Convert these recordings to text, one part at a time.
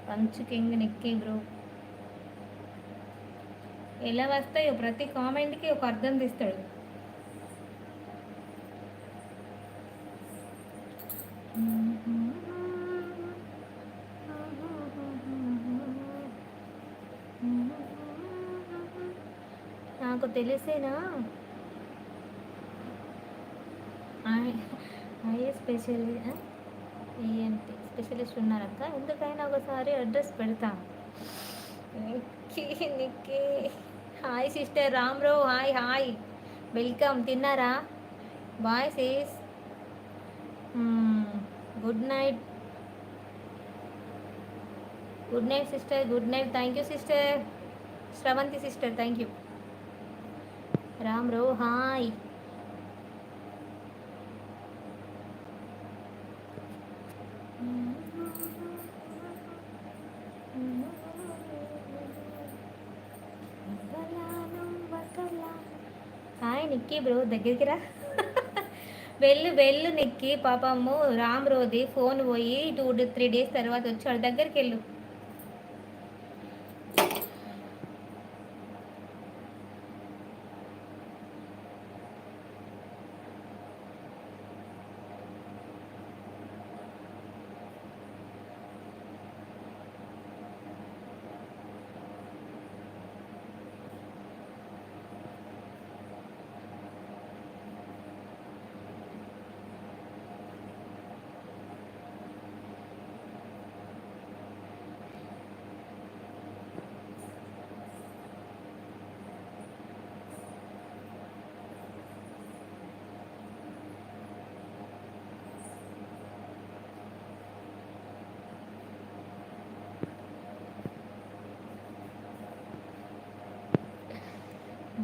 Punch king Nikki bro. ఎలా వస్తాయో ప్రతి కామెంట్కి ఒక అర్థం తీస్తాడు. నాకు తెలిసేనా ఐఏ ఏంటి స్పెషలిస్ట్ ఉన్నారక్క, ఎందుకైనా ఒకసారి అడ్రస్ పెడతాను. Nikki hi sister Ramro, hi hi, welcome. తిన్నారా? Bye sis, good night. Good night sister, good night. Thank you sister Sravanthi sister, thank you. Ramro hi. Hi Nikki bro, దగ్గరికి రా. వెళ్ళు వెళ్ళు నిక్కీ, పాపము రామ్ రోది ఫోన్ పోయి 2-3 డేస్ తర్వాత వచ్చాడు, దగ్గరికి వెళ్ళు.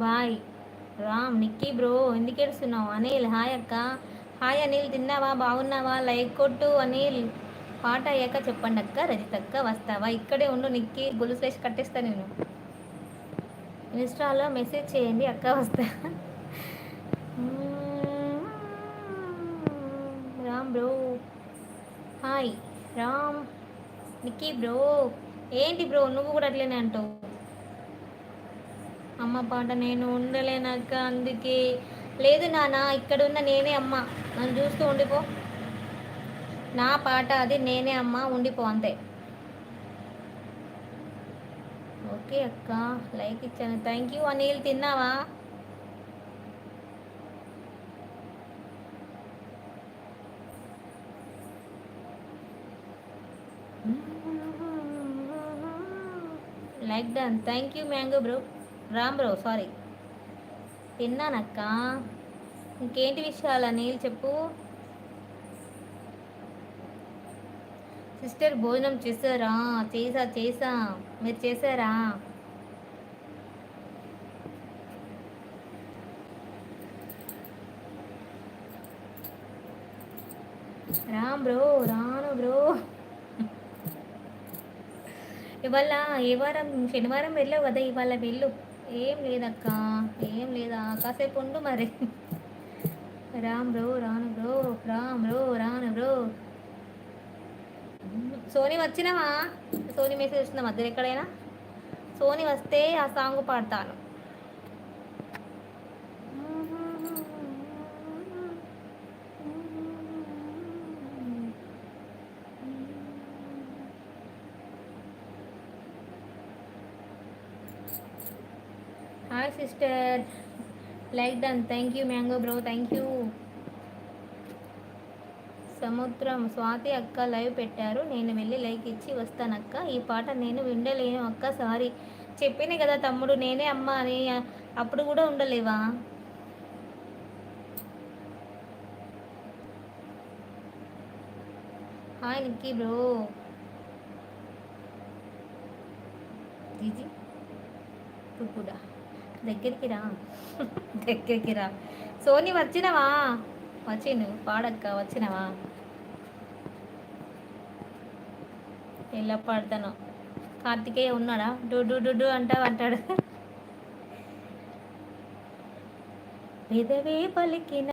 బాయ్ రామ్. నిక్కీ బ్రో ఎందుకు ఏడుస్తున్నావు? అనిల్ హాయ్ అక్క. హాయ్ అనిల్, తిన్నావా? బాగున్నావా? లైక్ కొట్టు అనిల్. పాట అయ్యాక చెప్పండి అక్క. రజితక్క వస్తావా? ఇక్కడే ఉండు నిక్కీ, గొలుసు వేసి కట్టేస్తా నేను. ఇన్స్టాలో మెసేజ్ చేయండి అక్క, వస్తా. Ram bro hi. Ram Nikki bro, ఏంటి బ్రో నువ్వు కూడా అట్లనే అంటావు? అమ్మ పాట నేను ఉండలేనక్క, అందుకే. లేదు నాన్న, ఇక్కడ ఉన్న నేనే అమ్మ, నన్ను చూస్తూ ఉండిపో. నా పాట అది, నేనే అమ్మ, ఉండిపో అంతే. ఓకే అక్క, లైక్ ఇచ్చాను, థ్యాంక్ యూ. అనిల్ తిన్నావా? Like done, thank you mango bro. Ram bro sorry. తిన్నానక్క. ఇంకేంటి విషయాలు అనిల్ చెప్పు. సిస్టర్ భోజనం చేశారా? చేసా. మీరు చేశారా? రామ్ బ్రో రాను బ్రో. ఇవాళ ఏ వారం? శనివారం వెళ్ళావు కదా, ఇవాళ వెళ్ళు. ఏం లేదక్క, ఏం లేదా, కాసేపు ఉండు మరి. రామ్ బ్రో రాను బ్రో, రామ్ బ్రో రాను బ్రో. సోనీ వచ్చినావా? సోనీ మెసేజ్ వచ్చిన మధ్యలో ఎక్కడైనా. సోనీ వస్తే ఆ సాంగ్ పాడతాను. Hi sister, like done, thank you mango bro, thank you. సముద్రం స్వాతి అక్క లైవ్ పెట్టారు, నేను వెళ్ళి లైక్ ఇచ్చి వస్తానక్క. ఈ పాట నేను వినలేను అక్క, సారీ. చెప్పిన కదా తమ్ముడు, నేనే అమ్మ అని, అప్పుడు కూడా ఉండలేవా? Hi Nikki bro. జీజీ కూడా దగ్గరికి రా. దగ్గరికి రా. సోనీ వచ్చినవా? వచ్చిండు, పాడక్క వచ్చినవా? ఎలా పాడతాను? కార్తికేయ ఉన్నాడా? డు అంటాడు. పెదవే పలికిన